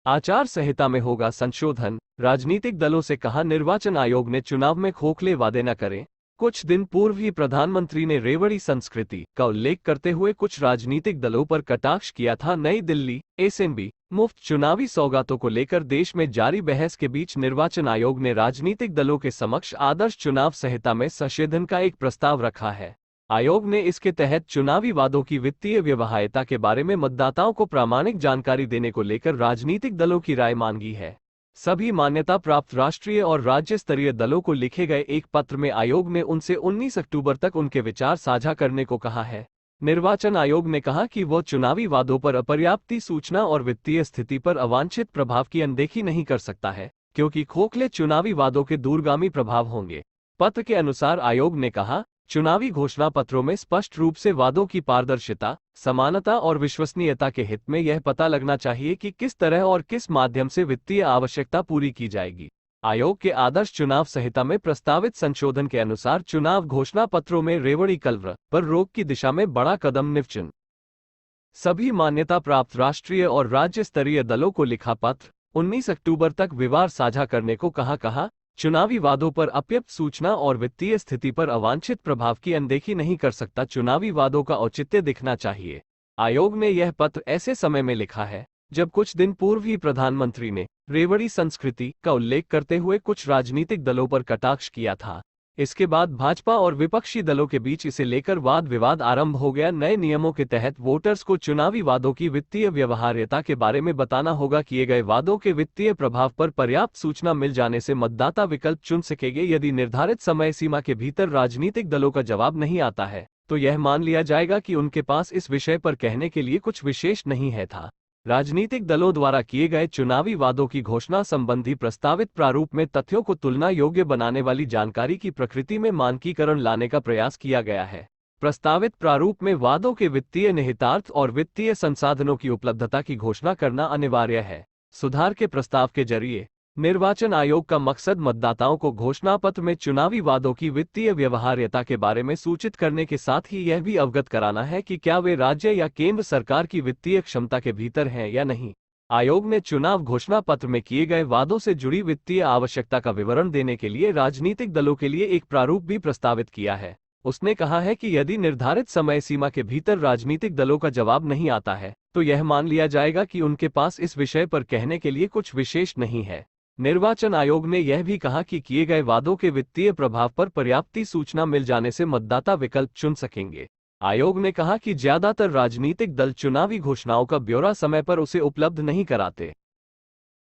आचार संहिता में होगा संशोधन, राजनीतिक दलों से कहा निर्वाचन आयोग ने चुनाव में खोखले वादे न करें। कुछ दिन पूर्व ही प्रधानमंत्री ने रेवड़ी संस्कृति का उल्लेख करते हुए कुछ राजनीतिक दलों पर कटाक्ष किया था। नई दिल्ली, एसएनबी, मुफ्त चुनावी सौगातों को लेकर देश में जारी बहस के बीच निर्वाचन आयोग ने राजनीतिक दलों के समक्ष आदर्श चुनाव संहिता में संशोधन का एक प्रस्ताव रखा है। आयोग ने इसके तहत चुनावी वादों की वित्तीय व्यवहार्यता के बारे में मतदाताओं को प्रामाणिक जानकारी देने को लेकर राजनीतिक दलों की राय मांगी है। सभी मान्यता प्राप्त राष्ट्रीय और राज्य स्तरीय दलों को लिखे गए एक पत्र में आयोग ने उनसे 19 अक्टूबर तक उनके विचार साझा करने को कहा है। निर्वाचन आयोग ने कहा कि वह चुनावी वादों पर अपर्याप्त सूचना और वित्तीय स्थिति पर अवांछित प्रभाव की अनदेखी नहीं कर सकता है, क्योंकि खोखले चुनावी वादों के दूरगामी प्रभाव होंगे। पत्र के अनुसार आयोग ने कहा, चुनावी घोषणा पत्रों में स्पष्ट रूप से वादों की पारदर्शिता, समानता और विश्वसनीयता के हित में यह पता लगना चाहिए कि किस तरह और किस माध्यम से वित्तीय आवश्यकता पूरी की जाएगी। आयोग के आदर्श चुनाव संहिता में प्रस्तावित संशोधन के अनुसार चुनाव घोषणा पत्रों में रेवड़ी कलवर पर रोक की दिशा में बड़ा कदम निश्चित। सभी मान्यता प्राप्त राष्ट्रीय और राज्य स्तरीय दलों को लिखा पत्र, 19 अक्टूबर तक विचार साझा करने को कहा, चुनावी वादों पर अपर्याप्त सूचना और वित्तीय स्थिति पर अवांछित प्रभाव की अनदेखी नहीं कर सकता। चुनावी वादों का औचित्य दिखना चाहिए। आयोग ने यह पत्र ऐसे समय में लिखा है जब कुछ दिन पूर्व ही प्रधानमंत्री ने रेवड़ी संस्कृति का उल्लेख करते हुए कुछ राजनीतिक दलों पर कटाक्ष किया था। इसके बाद भाजपा और विपक्षी दलों के बीच इसे लेकर वाद विवाद आरंभ हो गया। नए नियमों के तहत वोटर्स को चुनावी वादों की वित्तीय व्यवहार्यता के बारे में बताना होगा। किए गए वादों के वित्तीय प्रभाव पर पर्याप्त सूचना मिल जाने से मतदाता विकल्प चुन सकेंगे। यदि निर्धारित समय सीमा के भीतर राजनीतिक दलों का जवाब नहीं आता है, तो यह मान लिया जाएगा कि उनके पास इस विषय पर कहने के लिए कुछ विशेष नहीं है था। राजनीतिक दलों द्वारा किए गए चुनावी वादों की घोषणा संबंधी प्रस्तावित प्रारूप में तथ्यों को तुलना योग्य बनाने वाली जानकारी की प्रकृति में मानकीकरण लाने का प्रयास किया गया है। प्रस्तावित प्रारूप में वादों के वित्तीय निहितार्थ और वित्तीय संसाधनों की उपलब्धता की घोषणा करना अनिवार्य है। सुधार के प्रस्ताव के जरिए निर्वाचन आयोग का मकसद मतदाताओं को घोषणा पत्र में चुनावी वादों की वित्तीय व्यवहार्यता के बारे में सूचित करने के साथ ही यह भी अवगत कराना है कि क्या वे राज्य या केंद्र सरकार की वित्तीय क्षमता के भीतर हैं या नहीं। आयोग ने चुनाव घोषणा पत्र में किए गए वादों से जुड़ी वित्तीय आवश्यकता का विवरण देने के लिए राजनीतिक दलों के लिए एक प्रारूप भी प्रस्तावित किया है। उसने कहा है कि यदि निर्धारित समय सीमा के भीतर राजनीतिक दलों का जवाब नहीं आता है, तो यह मान लिया जाएगा कि उनके पास इस विषय पर कहने के लिए कुछ विशेष नहीं है। निर्वाचन आयोग ने यह भी कहा कि किए गए वादों के वित्तीय प्रभाव पर पर्याप्त सूचना मिल जाने से मतदाता विकल्प चुन सकेंगे। आयोग ने कहा कि ज्यादातर राजनीतिक दल चुनावी घोषणाओं का ब्यौरा समय पर उसे उपलब्ध नहीं कराते।